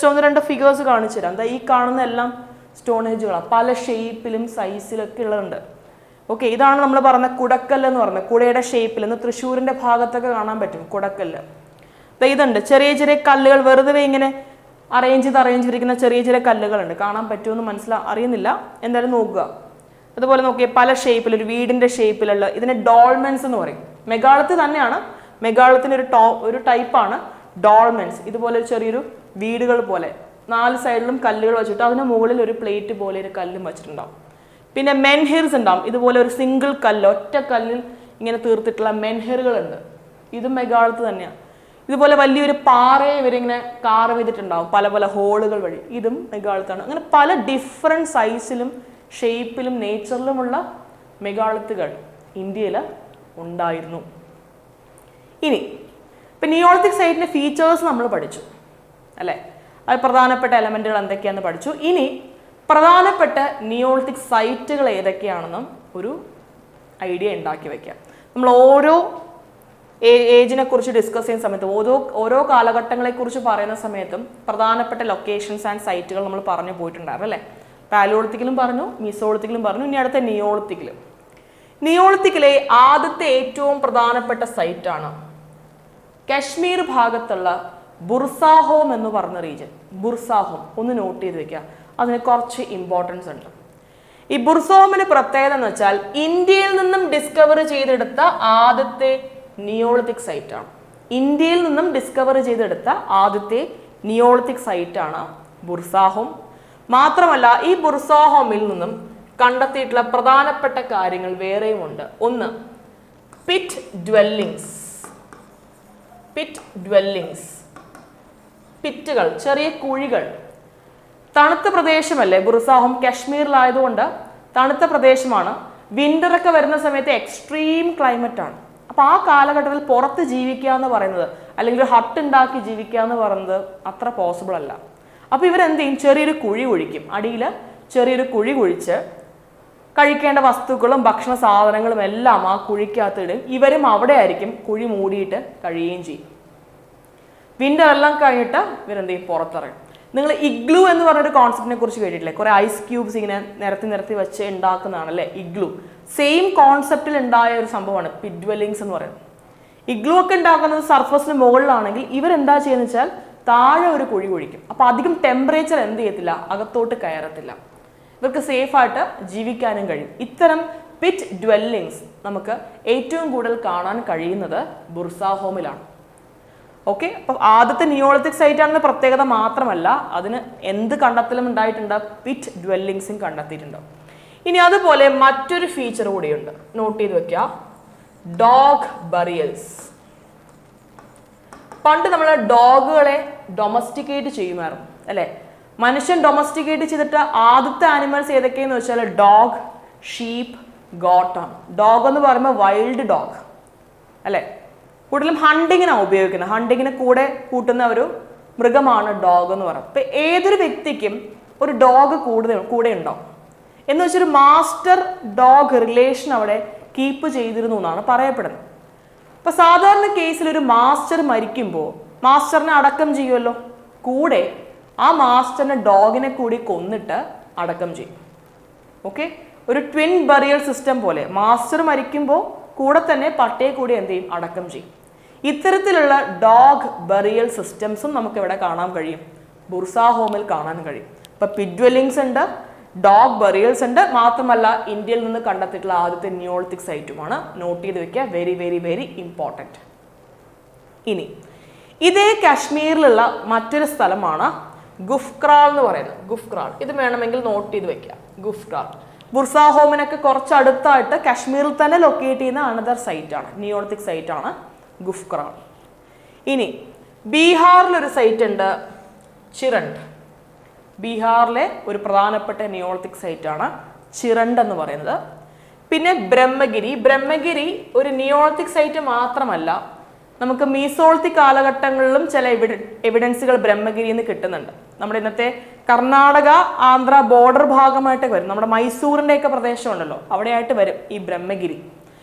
ഒന്ന് രണ്ട് ഫിഗേഴ്സ് കാണിച്ചു തരാം. എന്താ ഈ കാണുന്ന എല്ലാം സ്റ്റോൺ ഏജുകളാണ്, പല ഷേപ്പിലും സൈസിലൊക്കെ ഉള്ളതുണ്ട്. ഓക്കെ, ഇതാണ് നമ്മൾ പറഞ്ഞ കുടക്കല്ല് എന്ന് പറഞ്ഞത്. കുടയുടെ ഷേപ്പിൽ ഇന്ന് തൃശ്ശൂരിന്റെ ഭാഗത്തൊക്കെ കാണാൻ പറ്റും കുടക്കല്ല്. ഇതുണ്ട് ചെറിയ ചെറിയ കല്ലുകൾ, വെറുതെ ഇങ്ങനെ അറേഞ്ച് ചെയ്തിരിക്കുന്ന ചെറിയ ചെറിയ കല്ലുകളുണ്ട്. കാണാൻ പറ്റുമെന്ന് അറിയുന്നില്ല, എന്തായാലും നോക്കുക. അതുപോലെ നോക്കിയാൽ പല ഷേപ്പിൽ, ഒരു വീടിന്റെ ഷേപ്പിലുള്ള ഇതിനെ ഡോൾമെൻസ് എന്ന് പറയും. മെഗാളത്ത് തന്നെയാണ്, മെഗാളത്തിന്റെ ഒരു ടൈപ്പാണ് ഡോൾമെൻസ്. ഇതുപോലെ ചെറിയൊരു വീടുകൾ പോലെ 4 സൈഡിലും കല്ലുകൾ വെച്ചിട്ട് അതിന് മുകളിൽ ഒരു പ്ലേറ്റ് പോലെ ഒരു കല്ലും വെച്ചിട്ടുണ്ടാവും. പിന്നെ മെൻഹിർസ് ഉണ്ടാവും, ഇതുപോലെ ഒരു സിംഗിൾ കല്ല്, ഒറ്റ കല്ലിൽ ഇങ്ങനെ തീർത്തിട്ടുള്ള മെൻഹിറുകളുണ്ട്. ഇതും മെഗാളത്ത് തന്നെയാണ്. ഇതുപോലെ വലിയൊരു പാറയെ ഇവരിങ്ങനെ കാർവ് ചെയ്തിട്ടുണ്ടാവും പല പല ഹോളുകൾ വഴി. ഇതും മെഗാളത്താണ്. അങ്ങനെ പല ഡിഫറെൻറ്റ് സൈസിലും ഷേപ്പിലും നേച്ചറിലുമുള്ള മെഗാളത്തുകൾ ഇന്ത്യയിൽ ഉണ്ടായിരുന്നു. ഇനി ഇപ്പം നിയോളിത്തിക് സൈറ്റിൻ്റെ ഫീച്ചേഴ്സ് നമ്മൾ പഠിച്ചു അല്ലേ, അത് പ്രധാനപ്പെട്ട എലമെൻറ്റുകൾ എന്തൊക്കെയാണെന്ന് പഠിച്ചു. ഇനി പ്രധാനപ്പെട്ട നിയോളിത്തിക് സൈറ്റുകൾ ഏതൊക്കെയാണെന്നും ഒരു ഐഡിയ ഉണ്ടാക്കി വയ്ക്കാം. നമ്മൾ ഓരോ ഏജിനെ കുറിച്ച് ഡിസ്കസ് ചെയ്യുന്ന സമയത്തും ഓരോ കാലഘട്ടങ്ങളെക്കുറിച്ച് പറയുന്ന സമയത്തും പ്രധാനപ്പെട്ട ലൊക്കേഷൻസ് ആൻഡ് സൈറ്റുകൾ നമ്മൾ പറഞ്ഞു പോയിട്ടുണ്ടായിരുന്നു അല്ലേ. പാലിയോളിത്തിക്കിലും പറഞ്ഞു, മീസോളിത്തിക്കിലും പറഞ്ഞു, ഇനി അടുത്ത നിയോളിത്തിക്കിലും. നിയോളിത്തിക്കിലെ ആദ്യത്തെ ഏറ്റവും പ്രധാനപ്പെട്ട സൈറ്റാണ് കശ്മീർ ഭാഗത്തുള്ള ബുർസാഹോം എന്ന് പറഞ്ഞ റീജിയൻ. ബുർസാഹോം ഒന്ന് നോട്ട് ചെയ്ത് വെക്കുക, അതിന് കുറച്ച് ഇമ്പോർട്ടൻസ് ഉണ്ട്. ഈ ബുർസാഹോമിന് പ്രത്യേകത എന്ന് വെച്ചാൽ ഇന്ത്യയിൽ നിന്നും ഡിസ്കവർ ചെയ്തെടുത്ത ആദ്യത്തെ നിയോളിത്തിക് സൈറ്റാണ്. ഇന്ത്യയിൽ നിന്നും ഡിസ്കവർ ചെയ്തെടുത്ത ആദ്യത്തെ നിയോളിത്തിക് സൈറ്റാണ് ബുർസാഹോം. മാത്രമല്ല ഈ ബുർസാഹോമിൽ നിന്നും കണ്ടെത്തിയിട്ടുള്ള പ്രധാനപ്പെട്ട കാര്യങ്ങൾ വേറെയും ഉണ്ട്. ഒന്ന്, പിറ്റ് ഡ്വെല്ലിങ്സ്. പിറ്റുകൾ, ചെറിയ കുഴികൾ. തണുത്ത പ്രദേശമല്ലേ ബുർസാഹോം, കാശ്മീരിലായതുകൊണ്ട് തണുത്ത പ്രദേശമാണ്. വിന്ററൊക്കെ വരുന്ന സമയത്ത് എക്സ്ട്രീം ക്ലൈമറ്റ് ആണ്. അപ്പോൾ ആ കാലഘട്ടത്തിൽ പുറത്ത് ജീവിക്കുക എന്ന് പറയുന്നത്, അല്ലെങ്കിൽ ഒരു ഹട്ട് ഉണ്ടാക്കി ജീവിക്കുക എന്ന് പറയുന്നത് അത്ര പോസിബിൾ അല്ല. അപ്പോൾ ഇവരെന്ത് ചെയ്യും, ചെറിയൊരു കുഴി കുഴിക്കും. അടിയിൽ ചെറിയൊരു കുഴി കുഴിച്ച് കഴിക്കേണ്ട വസ്തുക്കളും ഭക്ഷണ സാധനങ്ങളും എല്ലാം ആ കുഴിക്കകത്തിടും. ഇവരും അവിടെ ആയിരിക്കും കുഴി മൂടിയിട്ട് കഴിയുകയും ചെയ്യും. വിന്റർ എല്ലാം കഴിഞ്ഞിട്ട് ഇവരെന്ത് ചെയ്യും, പുറത്തിറങ്ങും. നിങ്ങൾ ഇഗ്ലു എന്ന് പറഞ്ഞൊരു കോൺസെപ്റ്റിനെ കുറിച്ച് കേട്ടിട്ടില്ലേ? കുറേ ഐസ് ക്യൂബ്സ് ഇങ്ങനെ നിരത്തി വെച്ച് ഉണ്ടാക്കുന്നതാണല്ലേ ഇഗ്ലു. സെയിം കോൺസെപ്റ്റിൽ ഉണ്ടായ ഒരു സംഭവമാണ് പിറ്റ് ഡ്വെല്ലിങ്സ് എന്ന് പറയുന്നത്. ഇഗ്ലു ഒക്കെ ഉണ്ടാക്കുന്നത് സർഫസിന് മുകളിലാണെങ്കിൽ ഇവരെന്താ ചെയ്യുന്നത് വെച്ചാൽ താഴെ ഒരു കുഴി കുഴിക്കും. അപ്പോൾ അധികം ടെമ്പറേച്ചർ എന്ത് ചെയ്യത്തില്ല, അകത്തോട്ട് കയറത്തില്ല. ഇവർക്ക് സേഫായിട്ട് ജീവിക്കാനും കഴിയും. ഇത്തരം പിറ്റ് ഡ്വെല്ലിങ്സ് നമുക്ക് ഏറ്റവും കൂടുതൽ കാണാൻ കഴിയുന്നത് ബുർസാഹോമിലാണ്. ഓക്കെ, അപ്പം ആദ്യത്തെ നിയോളിത്തിക് സൈറ്റ് ആണെന്ന പ്രത്യേകത മാത്രമല്ല, അതിന് എന്ത് കണ്ടെത്തലും ഉണ്ടായിട്ടുണ്ട്, പിറ്റ് ഡ്വെല്ലിങ്സും കണ്ടെത്തിയിട്ടുണ്ട്. ഇനി അതുപോലെ മറ്റൊരു ഫീച്ചർ കൂടിയുണ്ട്, നോട്ട് ചെയ്ത് വെക്കുക, ഡോഗ് ബറിയൽസ്. പണ്ട് നമ്മൾ ഡോഗുകളെ ഡൊമസ്റ്റിക്കേറ്റ് ചെയ്യുമായിരുന്നു അല്ലേ. മനുഷ്യൻ ഡൊമസ്റ്റിക്കേറ്റ് ചെയ്തിട്ട് ആദ്യത്തെ ആനിമൽസ് ഏതൊക്കെയെന്ന് വെച്ചാൽ ഡോഗ്, ഷീപ്പ്, ഗോട്ടാണ്. ഡോഗ് എന്ന് പറയുമ്പോൾ വൈൽഡ് ഡോഗ് അല്ലേ. കൂടുതലും ഹണ്ടിങ്ങിനാണ് ഉപയോഗിക്കുന്നത്. ഹണ്ടിങ്ങിന് കൂടെ കൂട്ടുന്ന ഒരു മൃഗമാണ് ഡോഗ് എന്ന് പറയുന്നത്. ഇപ്പം ഏതൊരു വ്യക്തിക്കും ഒരു ഡോഗ് കൂടെ ഉണ്ടാവും എന്ന് വെച്ചൊരു മാസ്റ്റർ ഡോഗ് റിലേഷൻ അവിടെ കീപ്പ് ചെയ്തിരുന്നു എന്നാണ് പറയപ്പെടുന്നത്. ഇപ്പം സാധാരണ കേസിൽ ഒരു മാസ്റ്റർ മരിക്കുമ്പോൾ മാസ്റ്ററിനെ അടക്കം ചെയ്യുമല്ലോ, കൂടെ ആ മാസ്റ്ററിനെ ഡോഗിനെ കൂടി കൊന്നിട്ട് അടക്കം ചെയ്യും. ഓക്കെ, ഒരു ട്വിൻ ബറിയൽ സിസ്റ്റം പോലെ മാസ്റ്റർ മരിക്കുമ്പോൾ കൂടെ തന്നെ പട്ടിയെ കൂടി എന്ത് ചെയ്യും, അടക്കം ചെയ്യും. ഇത്തരത്തിലുള്ള ഡോഗ് ബറിയൽ സിസ്റ്റംസും നമുക്ക് ഇവിടെ കാണാൻ കഴിയും, ബുർസാഹോമിൽ കാണാൻ കഴിയും. ഇപ്പം പിറ്റ് ഡ്വെല്ലിങ്സ് ഉണ്ട്, ഡോഗ് ബറിയൽസ് ഉണ്ട്, മാത്രമല്ല ഇന്ത്യയിൽ നിന്ന് കണ്ടെത്തിയിട്ടുള്ള ആദ്യത്തെ നിയോളിത്തിക് സൈറ്റുമാണ്. നോട്ട് ചെയ്ത് വെക്കുക, വെരി വെരി വെരി ഇമ്പോർട്ടൻറ്റ്. ഇനി ഇതേ കാശ്മീരിലുള്ള മറ്റൊരു സ്ഥലമാണ് ഗുഫ്ക്രാൾ എന്ന് പറയുന്നത്. ഗുഫ്ക്രാൾ ഇത് വേണമെങ്കിൽ നോട്ട് ചെയ്ത് വെക്കുക. ഗുഫ്ക്രാൾ ബുർസാഹോമിനൊക്കെ കുറച്ച് അടുത്തായിട്ട് കാശ്മീരിൽ തന്നെ ലൊക്കേറ്റ് ചെയ്യുന്ന അനദർ സൈറ്റാണ്, നിയോളിത്തിക് സൈറ്റാണ് ഗുഫ്ക്രാൾ. ഇനി ബീഹാറിലൊരു സൈറ്റ് ഉണ്ട്, ചിറണ്ട്. ബീഹാറിലെ ഒരു പ്രധാനപ്പെട്ട നിയോളിത്തിക് സൈറ്റാണ് ചിറണ്ട് എന്ന് പറയുന്നത്. പിന്നെ ബ്രഹ്മഗിരി ഒരു നിയോളിത്തിക് സൈറ്റ് മാത്രമല്ല, നമുക്ക് മീസോളിത്തിക് കാലഘട്ടങ്ങളിലും ചില എവിഡൻസുകൾ ബ്രഹ്മഗിരിയിൽ നിന്ന് കിട്ടുന്നുണ്ട്. നമ്മുടെ ഇന്നത്തെ കർണാടക ആന്ധ്ര ബോർഡർ ഭാഗമായിട്ട് വരും, നമ്മുടെ മൈസൂറിൻ്റെ ഒക്കെ പ്രദേശം ഉണ്ടല്ലോ അവിടെയായിട്ട് വരും ഈ ബ്രഹ്മഗിരി.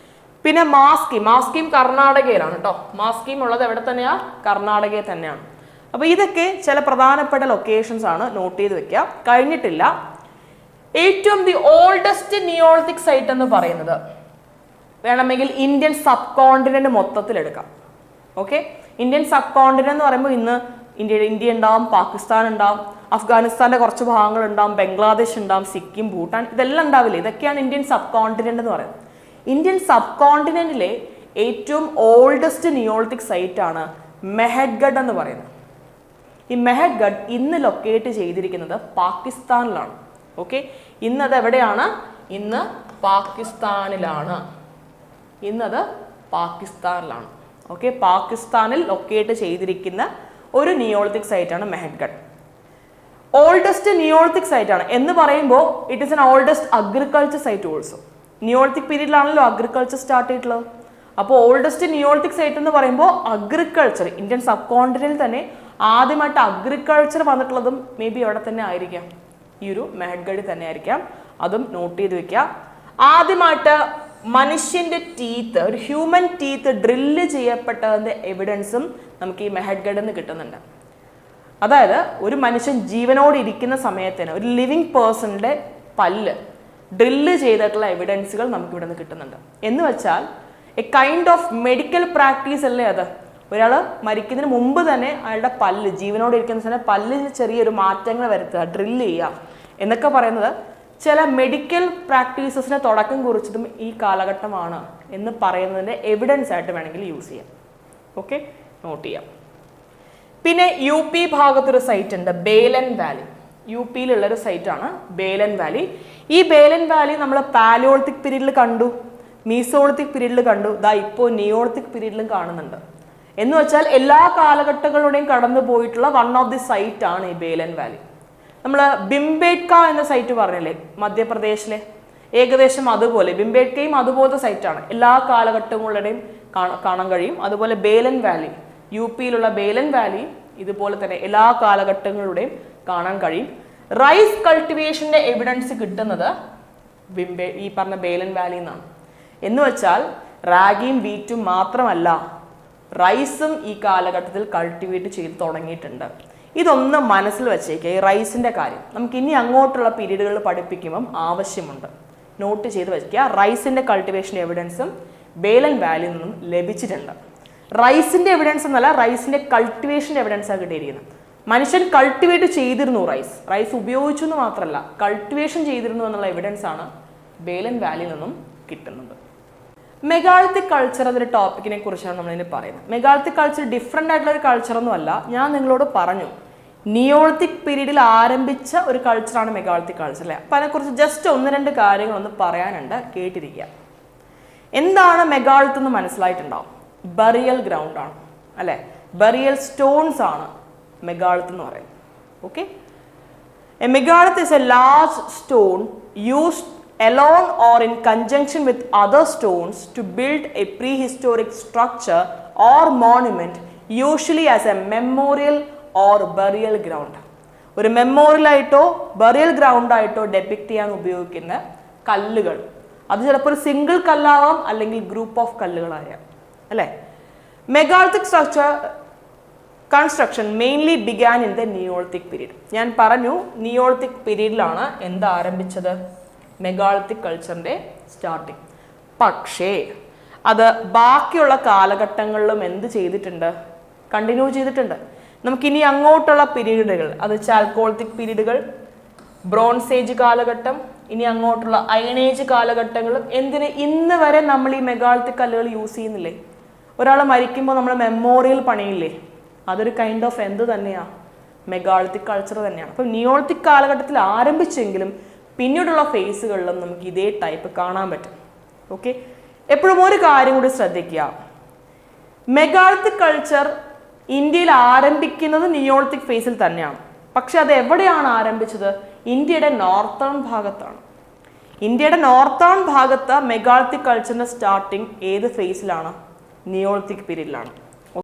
പിന്നെ മാസ്കീം കർണാടകയിലാണ് കേട്ടോ. മാസ്കീം ഉള്ളത് എവിടെ തന്നെയാ, കർണാടകയിൽ തന്നെയാണ്. അപ്പോൾ ഇതൊക്കെ ചില പ്രധാനപ്പെട്ട ലൊക്കേഷൻസ് ആണ്, നോട്ട് ചെയ്ത് വെക്കുക. കഴിഞ്ഞിട്ടില്ല. ഏറ്റവും ദി ഓൾഡസ്റ്റ് നിയോളിത്തിക് സൈറ്റ് എന്ന് പറയുന്നത് വേണമെങ്കിൽ ഇന്ത്യൻ സബ് കോണ്ടിനെന്റ് മൊത്തത്തിൽ എടുക്കാം. ഓക്കെ, ഇന്ത്യൻ സബ് കോണ്ടിനെന്റ് എന്ന് പറയുമ്പോൾ ഇന്ന് ഇന്ത്യ ഉണ്ടാവും, പാകിസ്ഥാൻ ഉണ്ടാവും, അഫ്ഗാനിസ്ഥാന്റെ കുറച്ച് ഭാഗങ്ങൾ ഉണ്ടാവും, ബംഗ്ലാദേശ് ഉണ്ടാവും, സിക്കിം, ഭൂട്ടാൻ, ഇതെല്ലാം ഉണ്ടാവില്ലേ? ഇതൊക്കെയാണ് ഇന്ത്യൻ സബ് കോണ്ടിനെന്റ് എന്ന് പറയുന്നത്. ഇന്ത്യൻ സബ് കോണ്ടിനെന്റിലെ ഏറ്റവും ഓൾഡസ്റ്റ് നിയോളിത്തിക് സൈറ്റ് ആണ് മെഹഡ്ഗഡ് എന്ന് പറയുന്നത്. ഈ മെഹഡ്ഗഡ് ഇന്ന് ലൊക്കേറ്റ് ചെയ്തിരിക്കുന്നത് പാകിസ്ഥാനിലാണ്. ഓക്കെ, ഇന്നത് എവിടെയാണ്? ഇന്ന് പാകിസ്ഥാനിലാണ്. ഇന്നത് പാകിസ്ഥാനിലാണ്. ഓക്കെ, പാകിസ്ഥാനിൽ ലൊക്കേറ്റ് ചെയ്തിരിക്കുന്ന ഒരു നിയോളിത്തിക് സൈറ്റ് ആണ് മെഹഡ്ഗഡ്. ഓൾഡസ്റ്റ് നിയോളിത്തിക് സൈറ്റ് ആണ് എന്ന് പറയുമ്പോൾ it is an oldest agriculture site also. Neolithic പീരീഡിലാണല്ലോ അഗ്രികൾച്ചർ സ്റ്റാർട്ട് ചെയ്തിട്ടുള്ളത്. അപ്പോൾ ഓൾഡസ്റ്റ് നിയോളിത്തിക് സൈറ്റ് എന്ന് പറയുമ്പോൾ അഗ്രികൾച്ചർ, ഇന്ത്യൻ സബ് കോണ്ടിനെന്റിൽ തന്നെ ആദ്യമായിട്ട് അഗ്രികൾച്ചർ വന്നിട്ടുള്ളതും മേ ബി അവിടെ തന്നെ ആയിരിക്കാം, ഈ ഒരു മെഹഡ്ഗഡിൽ തന്നെ ആയിരിക്കാം. അതും നോട്ട് ചെയ്ത് വെക്കുക. ആദ്യമായിട്ട് മനുഷ്യന്റെ ടീത്ത്, ഒരു ഹ്യൂമൻ ടീത്ത് ഡ്രില്ല് ചെയ്യപ്പെട്ടതിന്റെ എവിഡൻസും നമുക്ക് ഈ മെഹഡ്ഗഡിൽ നിന്ന് കിട്ടുന്നുണ്ട്. അതായത് ഒരു മനുഷ്യൻ ജീവനോട് ഇരിക്കുന്ന സമയത്ത് തന്നെ ഒരു ലിവിങ് പേഴ്സണിന്റെ പല്ല് ഡ്രില്ല് ചെയ്തിട്ടുള്ള എവിഡൻസുകൾ നമുക്ക് ഇവിടെ നിന്ന് കിട്ടുന്നുണ്ട്. എന്ന് വെച്ചാൽ A kind of medical practice അല്ലേ അത്? ഒരാൾ മരിക്കുന്നതിന് മുമ്പ് തന്നെ അയാളുടെ പല്ല്, ജീവനോട് ഇരിക്കുന്ന സമയം പല്ലിൽ ചെറിയൊരു മാറ്റങ്ങൾ വരുത്തുക, ഡ്രില്ല് ചെയ്യുക എന്നൊക്കെ പറയുന്നത് ചില മെഡിക്കൽ പ്രാക്ടീസസിന് തുടക്കം കുറിച്ചതും ഈ കാലഘട്ടമാണ് എന്ന് പറയുന്നതിൻ്റെ എവിഡൻസ് ആയിട്ട് വേണമെങ്കിൽ യൂസ് ചെയ്യാം. ഓക്കെ, നോട്ട് ചെയ്യാം. പിന്നെ യു പി ഭാഗത്തൊരു സൈറ്റ് ഉണ്ട്, ബേലൻ വാലി. യു പിയിലുള്ളൊരു സൈറ്റാണ് ബേലൻ വാലി. ഈ ബേലൻ വാലി നമ്മൾ പാലിയോളിത്തിക് പീരീഡിൽ കണ്ടു, മീസോളിത്തിക് പീരീഡിൽ കണ്ടു, ദാ ഇപ്പോൾ നിയോളിത്തിക് പീരീഡിലും കാണുന്നുണ്ട്. എന്ന് വെച്ചാൽ എല്ലാ കാലഘട്ടങ്ങളുടെയും കടന്നു പോയിട്ടുള്ള വൺ ഓഫ് ദി സൈറ്റ് ആണ് ഈ ബേലൻ വാലി. നമ്മൾ ബിംബേട്ക എന്ന സൈറ്റ് പറഞ്ഞില്ലേ മധ്യപ്രദേശിലെ, ഏകദേശം അതുപോലെ ബിംബേട്കയും അതുപോലത്തെ സൈറ്റാണ്. എല്ലാ കാലഘട്ടങ്ങളുടെയും കാണാൻ കഴിയും. അതുപോലെ ബേലൻ വാലി, യു പിയിലുള്ള ബേലൻ വാലി ഇതുപോലെ തന്നെ എല്ലാ കാലഘട്ടങ്ങളുടെയും കാണാൻ കഴിയും. റൈസ് കൾട്ടിവേഷന്റെ എവിഡൻസ് കിട്ടുന്നത് ഈ പറഞ്ഞ ബേലൻ വാലിയിൽ നിന്നാണ്. എന്ന് വെച്ചാൽ റാഗിയും വീറ്റും മാത്രമല്ല, റൈസും ഈ കാലഘട്ടത്തിൽ കൾട്ടിവേറ്റ് ചെയ്ത് തുടങ്ങിയിട്ടുണ്ട്. ഇതൊന്ന് മനസ്സിൽ വെച്ചേക്കുക, ഈ റൈസിന്റെ കാര്യം നമുക്ക് ഇനി അങ്ങോട്ടുള്ള പീരീഡുകളിൽ പഠിപ്പിക്കുമ്പം ആവശ്യമുണ്ട്. നോട്ട് ചെയ്ത് വെക്കുക. റൈസിന്റെ കൾട്ടിവേഷൻ എവിഡൻസും ബേലൻ വാലിയിൽ നിന്നും ലഭിച്ചിട്ടുണ്ട്. റൈസിന്റെ എവിഡൻസ് എന്നല്ല, റൈസിന്റെ കൾട്ടിവേഷൻ എവിഡൻസാണ് കിട്ടിയിരിക്കുന്നത്. മനുഷ്യൻ കൾട്ടിവേറ്റ് ചെയ്തിരുന്നു, റൈസ് ഉപയോഗിച്ചു എന്ന് മാത്രമല്ല കൾട്ടിവേഷൻ ചെയ്തിരുന്നു എന്നുള്ള എവിഡൻസ് ആണ് ബേലൻ വാലിയിൽ നിന്നും കിട്ടുന്നത്. മെഗാളിത്തിക് കൾച്ചർ എന്നൊരു ടോപ്പിക്കിനെ കുറിച്ചാണ് നമ്മളിനി പറയുന്നത്. മെഗാളിത്തിക് കൾച്ചർ ഡിഫറെൻ്റ് ആയിട്ടുള്ള ഒരു കൾച്ചറൊന്നും അല്ല. ഞാൻ നിങ്ങളോട് പറഞ്ഞു നിയോളിത്തിക് പീരീഡിൽ ആരംഭിച്ച ഒരു കൾച്ചറാണ് മെഗാളിത്തിക് കൾച്ചർ അല്ലേ? അപ്പം അതിനെക്കുറിച്ച് ജസ്റ്റ് ഒന്ന് രണ്ട് കാര്യങ്ങളൊന്ന് പറയാനുണ്ട്, കേട്ടിരിക്കുക. എന്താണ് മെഗാളിത്ത് എന്ന് മനസ്സിലായിട്ടുണ്ടാവും. ബറിയൽ ഗ്രൗണ്ട് ആണ് അല്ലേ? ബറിയൽ സ്റ്റോൺസ് ആണ് മെഗാളിത്ത് എന്ന് പറയുന്നത്. Okay, a megalith is a large stone used alone or in conjunction with other stones to build a prehistoric structure or monument, usually as a memorial or burial ground. ഒരു memorial ആയിട്ടോ burial ground ആയിട്ടോ ഡെപിക്റ്റ് ചെയ്യാൻ ഉപയോഗിക്കുന്ന കല്ലുകൾ, അത് ചിലപ്പോൾ ഒരു single കല്ലാവാം അല്ലെങ്കിൽ ഗ്രൂപ്പ് ഓഫ് കല്ലുകളായാം അല്ലേ? Megalithic structure construction mainly began in the Neolithic period. ഞാൻ പറഞ്ഞു നിയോളിത്തിക് പീരീഡിലാണ് എന്ത് ആരംഭിച്ചത്? മെഗാളിത്തിക് കൾച്ചറിൻ്റെ സ്റ്റാർട്ടിങ്. പക്ഷേ അത് ബാക്കിയുള്ള കാലഘട്ടങ്ങളിലും എന്ത് ചെയ്തിട്ടുണ്ട്? കണ്ടിന്യൂ ചെയ്തിട്ടുണ്ട്. നമുക്കിനി അങ്ങോട്ടുള്ള പീരീഡുകൾ, അത് ചാൽക്കോളിത്തിക് പീരീഡുകൾ, ബ്രോൺസ് ഏജ് കാലഘട്ടം, ഇനി അങ്ങോട്ടുള്ള അയൺ ഏജ് കാലഘട്ടങ്ങളും എന്തിന് ഇന്ന് വരെ നമ്മൾ ഈ മെഗാളിത്തിക് കല്ലുകൾ യൂസ് ചെയ്യുന്നില്ലേ? ഒരാൾ മരിക്കുമ്പോൾ നമ്മൾ മെമ്മോറിയൽ പണിയില്ലേ? അതൊരു കൈൻഡ് ഓഫ് എന്ത് തന്നെയാണ്? മെഗാളിത്തിക് കൾച്ചർ തന്നെയാണ്. അപ്പം നിയോളിത്തിക് കാലഘട്ടത്തിൽ ആരംഭിച്ചെങ്കിലും പിന്നീടുള്ള ഫേസുകളിലും നമുക്ക് ഇതേ ടൈപ്പ് കാണാൻ പറ്റും. ഓക്കെ, എപ്പോഴും ഒരു കാര്യം കൂടി ശ്രദ്ധിക്കുക, മെഗാളിത്തിക് കൾച്ചർ ഇന്ത്യയിൽ ആരംഭിക്കുന്നത് നിയോളിത്തിക് ഫേസിൽ തന്നെയാണ്. പക്ഷെ അത് എവിടെയാണ് ആരംഭിച്ചത്? ഇന്ത്യയുടെ നോർത്തേൺ ഭാഗത്താണ്. ഇന്ത്യയുടെ നോർത്തേൺ ഭാഗത്ത് മെഗാളിത്തിക് കൾച്ചറിന്റെ സ്റ്റാർട്ടിങ് ഏത് ഫേസിലാണ്? നിയോളിത്തിക് പീരീഡിലാണ്.